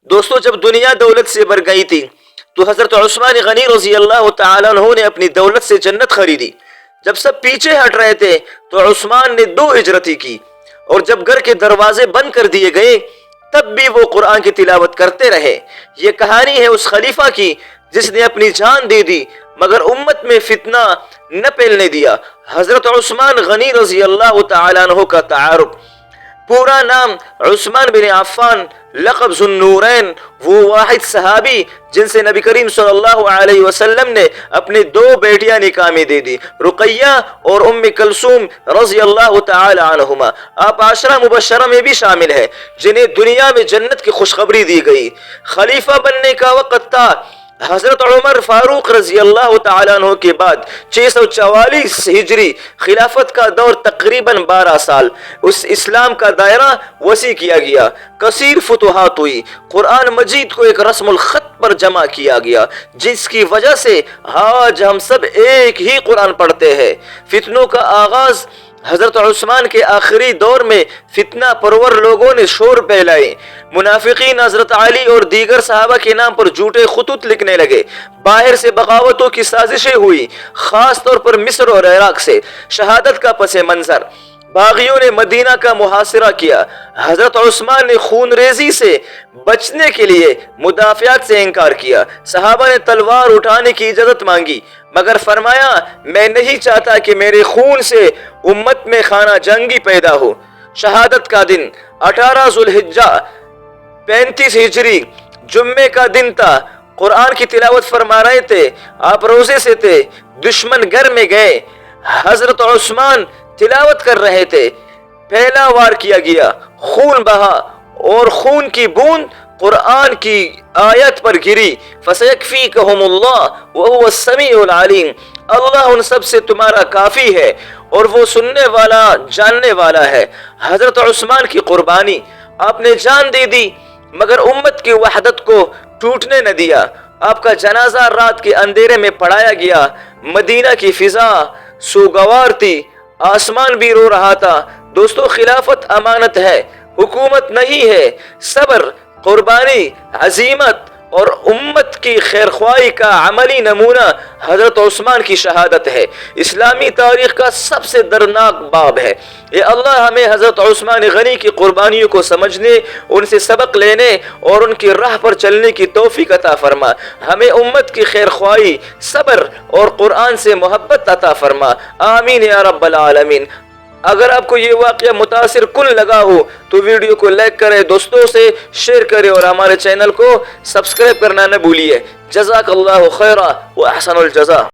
دوستو جب دنیا دولت سے بھر گئی تھی تو حضرت عثمان غنی رضی اللہ تعالیٰ عنہ نے اپنی دولت سے جنت خریدی۔ جب سب پیچھے ہٹ رہے تھے تو عثمان نے 2 ہجرتیں کی، اور جب گھر کے دروازے بند کر دیے گئے تب بھی وہ قرآن کی تلاوت کرتے رہے۔ یہ کہانی ہے اس خلیفہ کی جس نے اپنی جان دے دی مگر امت میں فتنہ نہ پھیلنے دیا۔ حضرت عثمان غنی رضی اللہ تعالیٰ عنہ کا تعارف: پورا نام عثمان بن عفان، لقب ذو النورین، وہ واحد صحابی جن سے نبی کریم صلی اللہ علیہ وسلم نے اپنی 2 بیٹیاں نکاح میں دے دی، رقیہ اور ام کلثوم رضی اللہ تعالی عنہما۔ آپ 10 مبشرہ میں بھی شامل ہیں جنہیں دنیا میں جنت کی خوشخبری دی گئی۔ خلیفہ بننے کا وقت تھا حضرت عمر فاروق رضی اللہ تعالیٰ عنہ کے بعد 644 ہجری۔ خلافت کا دور تقریباً 12 سال۔ اس اسلام کا دائرہ وسیع کیا گیا، کثیر فتوحات ہوئی، قرآن مجید کو ایک رسم الخط پر جمع کیا گیا جس کی وجہ سے آج ہم سب ایک ہی قرآن پڑھتے ہیں۔ فتنوں کا آغاز حضرت عثمان کے آخری دور میں فتنہ پرور لوگوں نے شور پھیلائے۔ منافقین حضرت علی اور دیگر صحابہ کے نام پر جھوٹے خطوط لکھنے لگے۔ باہر سے بغاوتوں کی سازشیں ہوئی، خاص طور پر مصر اور عراق سے۔ شہادت کا پس منظر: باغیوں نے مدینہ کا محاصرہ کیا۔ حضرت عثمان نے خون ریزی سے بچنے کے لیے مدافعات سے انکار کیا۔ صحابہ نے تلوار اٹھانے کی اجازت مانگی مگر فرمایا میں نہیں چاہتا کہ میرے خون سے امت میں خانہ جنگی پیدا ہو۔ شہادت کا دن 18 ذو الحجہ 35 ہجری، جمعے کا دن تھا۔ قرآن کی تلاوت فرما رہے تھے، آپ روزے سے تھے، دشمن گھر میں گئے، حضرت عثمان تلاوت کر رہے تھے، پہلا وار کیا گیا، خون بہا اور خون کی بوند قرآن کی آیت پر گری۔ فَسَيَكْفِيكَهُمُ اللَّهُ وَهُوَ السَّمِيعُ الْعَلِيمُ، اللہ ان سب سے تمہارا کافی ہے اور وہ سننے والا جاننے والا ہے۔ حضرت عثمان کی قربانی: آپ نے جان دے دی مگر امت کی وحدت کو ٹوٹنے نہ دیا۔ آپ کا جنازہ رات کے اندھیرے میں پڑھایا گیا۔ مدینہ کی فضا سوگوار تھی، آسمان بھی رو رہا تھا۔ دوستو، خلافت امانت ہے، حکومت نہیں ہے۔ صبر، قربانی، عزیمت اور امت کی خیرخواہی کا عملی نمونہ حضرت عثمان کی شہادت ہے۔ اسلامی تاریخ کا سب سے دردناک باب ہے۔ اے اللہ ہمیں حضرت عثمان غنی کی قربانیوں کو سمجھنے، ان سے سبق لینے اور ان کی راہ پر چلنے کی توفیق عطا فرما۔ ہمیں امت کی خیرخواہی، صبر اور قرآن سے محبت عطا فرما۔ آمین یا رب العالمین۔ اگر آپ کو یہ واقعہ متاثر کن لگا ہو تو ویڈیو کو لائک کریں، دوستوں سے شیئر کریں اور ہمارے چینل کو سبسکرائب کرنا نہ بھولیے۔ جزاک اللہ خیرہ و احسن الجزا۔